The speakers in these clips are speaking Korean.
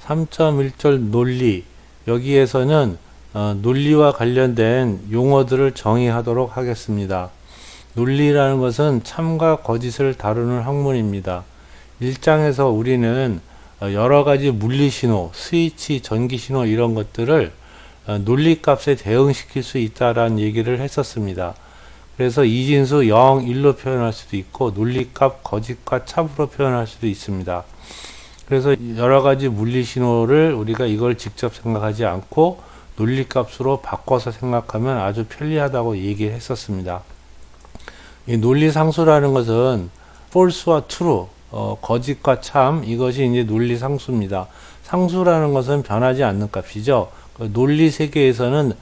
3.1절 논리, 여기에서는 논리와 관련된 용어들을 정의하도록 하겠습니다. 논리라는 것은 참과 거짓을 다루는 학문입니다. 1장에서 우리는 여러 가지 물리신호, 스위치, 전기신호 이런 것들을 논리값에 대응시킬 수 있다라는 얘기를 했었습니다. 그래서 이진수 0, 1로 표현할 수도 있고 논리값 거짓과 참으로 표현할 수도 있습니다. 그래서 여러 가지 물리신호를 우리가 이걸 직접 생각하지 않고 논리값으로 바꿔서 생각하면 아주 편리하다고 얘기를 했었습니다. 이 논리상수라는 것은 false와 true, 거짓과 참, 이것이 이제 논리상수입니다. 상수라는 것은 변하지 않는 값이죠. 논리 세계에서는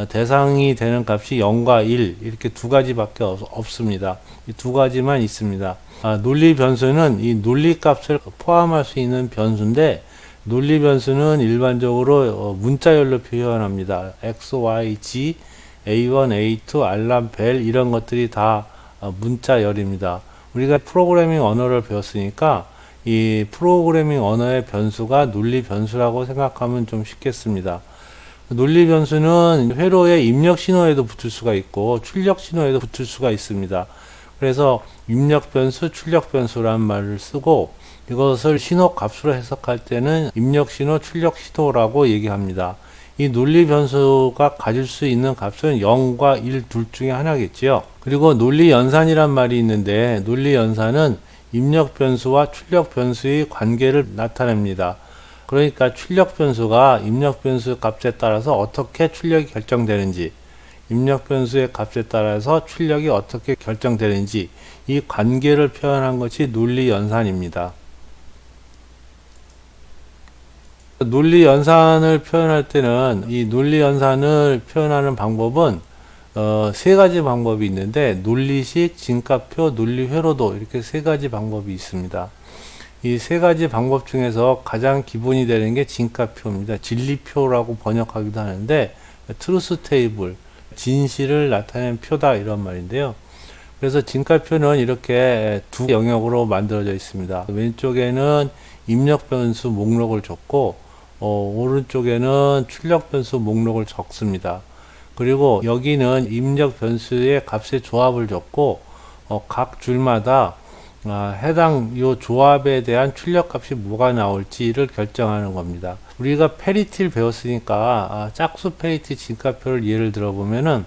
대상이 되는 값이 0과 1 이렇게 두 가지밖에 없습니다. 이 두 가지만 있습니다. 논리 변수는 이 논리 값을 포함할 수 있는 변수인데, 논리 변수는 일반적으로 문자열로 표현합니다. x, y, g, a1, a2, 알람, 벨 이런 것들이 다 문자열입니다. 우리가 프로그래밍 언어를 배웠으니까 이 프로그래밍 언어의 변수가 논리 변수라고 생각하면 좀 쉽겠습니다. 논리 변수는 회로의 입력 신호에도 붙을 수가 있고 출력 신호에도 붙을 수가 있습니다. 그래서 입력 변수, 출력 변수라는 말을 쓰고 이것을 신호 값으로 해석할 때는 입력 신호, 출력 신호라고 얘기합니다. 이 논리 변수가 가질 수 있는 값은 0과 1 둘 중에 하나겠지요. 그리고 논리 연산이란 말이 있는데, 논리 연산은 입력 변수와 출력 변수의 관계를 나타냅니다. 그러니까 출력 변수가 입력 변수 값에 따라서 어떻게 출력이 결정되는지, 입력 변수의 값에 따라서 출력이 어떻게 결정되는지 이 관계를 표현한 것이 논리 연산입니다. 논리 연산을 표현할 때는 이 논리 연산을 표현하는 방법은 세 가지 방법이 있는데, 논리식, 진가표, 논리 회로도 이렇게 세 가지 방법이 있습니다. 이 세 가지 방법 중에서 가장 기본이 되는 게 진가표입니다. 진리표라고 번역하기도 하는데, 트루스 테이블, 진실을 나타내는 표다 이런 말인데요. 그래서 진가표는 이렇게 두 영역으로 만들어져 있습니다. 왼쪽에는 입력 변수 목록을 줬고 오른쪽에는 출력 변수 목록을 적습니다. 그리고 여기는 입력 변수의 값의 조합을 줬고 각 줄마다 해당 요 조합에 대한 출력 값이 뭐가 나올지를 결정하는 겁니다. 우리가 페리티를 배웠으니까 짝수 페리티 진가표를 예를 들어보면은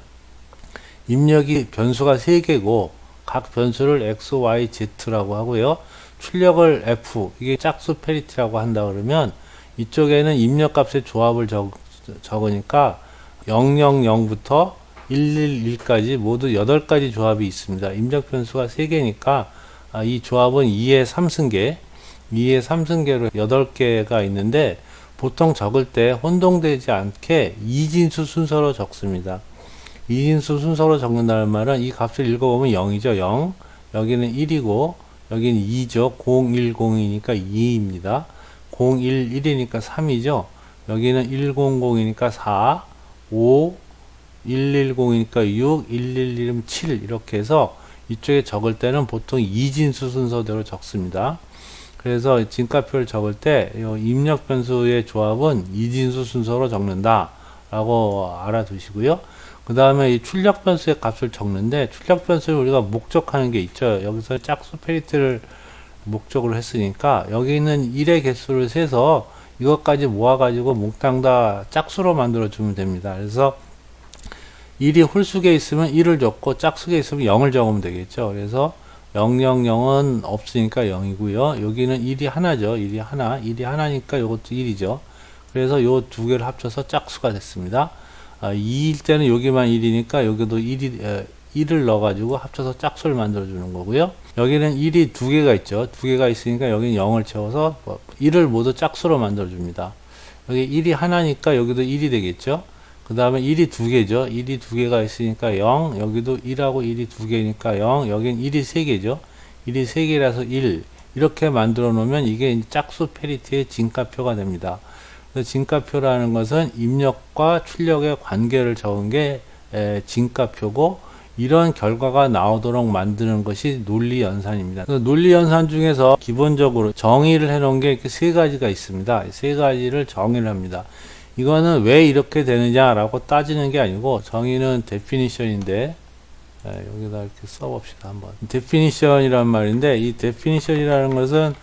입력이 변수가 3개고 각 변수를 x, y, z라고 하고요. 출력을 f, 이게 짝수 페리티라고 한다 그러면 이쪽에는 입력 값의 조합을 적으니까 000부터 111까지 모두 8가지 조합이 있습니다. 입력 변수가 3개니까 이 조합은 2의 3승계, 2의 3승계로 8개가 있는데, 보통 적을 때 혼동되지 않게 이진수 순서로 적습니다. 이진수 순서로 적는다는 말은 이 값을 읽어보면 0이죠. 0. 여기는 1이고 여기는 2죠. 010이니까 2입니다. 011이니까 3이죠. 여기는 100이니까 4, 5, 110이니까 6, 111이면 7 이렇게 해서 이쪽에 적을 때는 보통 이진수 순서대로 적습니다. 그래서 진가표를 적을 때 입력 변수의 조합은 이진수 순서로 적는다 라고 알아두시고요. 그 다음에 이 출력 변수의 값을 적는데, 출력 변수를 우리가 목적하는 게 있죠. 여기서 짝수 페리티를 목적으로 했으니까 여기 있는 1의 개수를 세서 이것까지 모아가지고 몽땅 다 짝수로 만들어 주면 됩니다. 그래서 1이 홀수에 있으면 1을 적고 짝수에 있으면 0을 적으면 되겠죠. 그래서 000은 없으니까 0이고요. 여기는 1이 하나죠. 1이 하나. 1이 하나니까 이것도 1이죠. 그래서 요 두 개를 합쳐서 짝수가 됐습니다. 2일 때는 여기만 1이니까 여기도 1을 넣어가지고 합쳐서 짝수를 만들어주는 거고요. 여기는 1이 두 개가 있죠. 두 개가 있으니까 여기는 0을 채워서 1을 모두 짝수로 만들어줍니다. 여기 1이 하나니까 여기도 1이 되겠죠. 그 다음에 1이 두 개죠. 1이 두 개가 있으니까 0, 여기도 1하고 1이 두 개니까 0, 여긴 1이 세 개죠. 1이 세 개라서 1, 이렇게 만들어 놓으면 이게 짝수 페리티의 진가표가 됩니다. 진가표라는 것은 입력과 출력의 관계를 적은 게 진가표고, 이런 결과가 나오도록 만드는 것이 논리 연산입니다. 논리 연산 중에서 기본적으로 정의를 해놓은 게 이렇게 세 가지가 있습니다. 세 가지를 정의를 합니다. 이거는 왜 이렇게 되느냐라고 따지는 게 아니고, 정의는 definition인데, 여기다 이렇게 써봅시다 한번. definition이란 말인데, 이 definition이라는 것은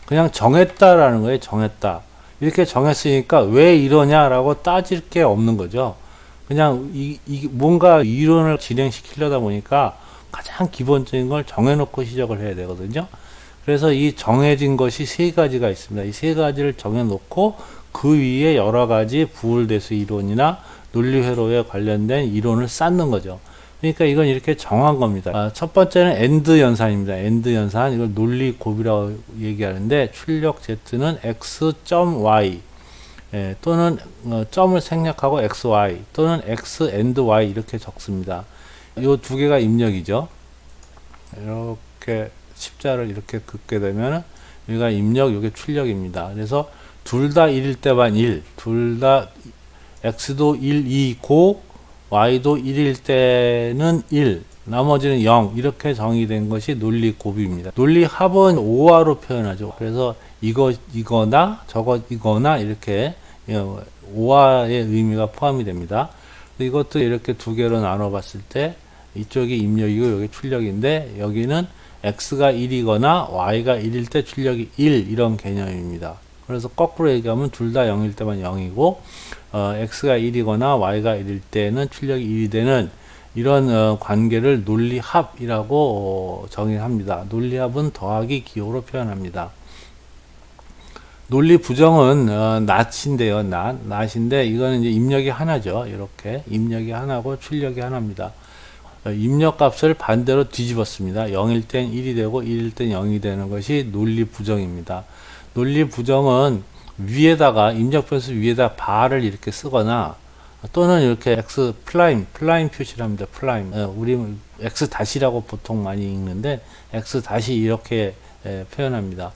그냥 정했다라는 거예요. 정했다. 이렇게 정했으니까 왜 이러냐라고 따질 게 없는 거죠. 그냥 뭔가 이론을 진행시키려다 보니까 가장 기본적인 걸 정해놓고 시작을 해야 되거든요. 그래서 이 정해진 것이 세 가지가 있습니다. 이 세 가지를 정해놓고 그 위에 여러 가지 부울대수 이론이나 논리회로에 관련된 이론을 쌓는 거죠. 그러니까 이건 이렇게 정한 겁니다. 첫 번째는 AND 연산입니다. AND 연산, 이걸 논리 곱이라고 얘기하는데, 출력 Z는 x.y 또는 점을 생략하고 xy 또는 x and y 이렇게 적습니다. 이 두 개가 입력이죠. 이렇게 십자를 이렇게 긋게 되면 여기가 입력, 이게 출력입니다. 그래서 둘 다 1일 때만 1, 둘 다 x도 1, 2고 y도 1일 때는 1, 나머지는 0, 이렇게 정의된 것이 논리 곱입니다. 논리 합은 오화로 표현하죠. 그래서 이거나 이거나 이렇게 오화의 의미가 포함이 됩니다. 이것도 이렇게 두 개로 나눠 봤을 때 이쪽이 입력이고 여기 출력인데, 여기는 x가 1이거나 y가 1일 때 출력이 1, 이런 개념입니다. 그래서 거꾸로 얘기하면 둘 다 0일 때만 0이고, x가 1이거나 y가 1일 때는 출력이 1이 되는 이런 관계를 논리합이라고 정의합니다. 논리합은 더하기 기호로 표현합니다. 논리 부정은 낫인데요. 낫인데 이거는 이제 입력이 하나죠. 이렇게 입력이 하나고 출력이 하나입니다. 입력 값을 반대로 뒤집었습니다. 0일 땐 1이 되고 1일 땐 0이 되는 것이 논리 부정입니다. 논리 부정은 위에다가 입력 변수 위에다 바를 이렇게 쓰거나, 또는 이렇게 x 플라임 표시를 합니다. 플라임. 우리 x 다시라고 보통 많이 읽는데 x 다시 이렇게 표현합니다.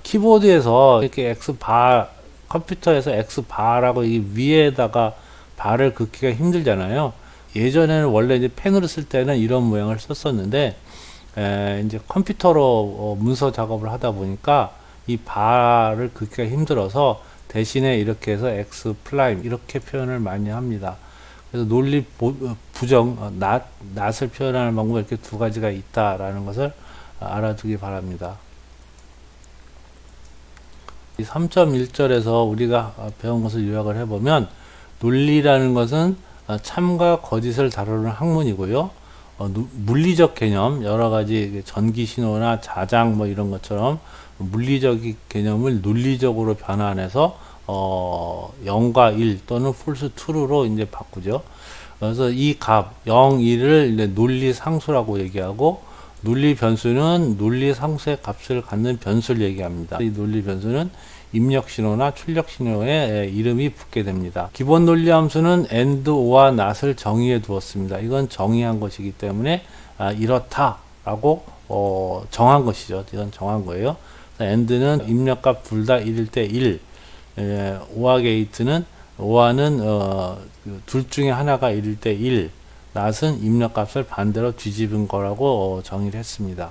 키보드에서 이렇게 x 컴퓨터에서 x 바라고 이 위에다가 바를 긋기가 힘들잖아요. 예전에는 원래 이제 펜으로 쓸 때는 이런 모양을 썼었는데, 이제 컴퓨터로 문서 작업을 하다 보니까 이 바를 긋기가 힘들어서 대신에 이렇게 해서 x 플라임 이렇게 표현을 많이 합니다. 그래서 논리 부정, 낫을 표현하는 방법이 이렇게 두 가지가 있다라는 것을 알아두기 바랍니다. 3.1절에서 우리가 배운 것을 요약을 해보면, 논리라는 것은 참과 거짓을 다루는 학문이고요. 물리적 개념, 여러 가지 전기 신호나 자장 뭐 이런 것처럼 물리적 개념을 논리적으로 변환해서 0과 1 또는 false true로 이제 바꾸죠. 그래서 이 값 0, 1을 논리 상수라고 얘기하고, 논리 변수는 논리 상수의 값을 갖는 변수를 얘기합니다. 이 논리 변수는 입력 신호나 출력 신호에 이름이 붙게 됩니다. 기본 논리 함수는 and, or와 not을 정의해 두었습니다. 이건 정의한 것이기 때문에 이렇다라고 정한 것이죠. 이건 정한 거예요. and는 입력값 둘 다 1일 때 1, or gate는 or는 둘 중에 하나가 1일 때 1, not은 입력값을 반대로 뒤집은 거라고 정의를 했습니다.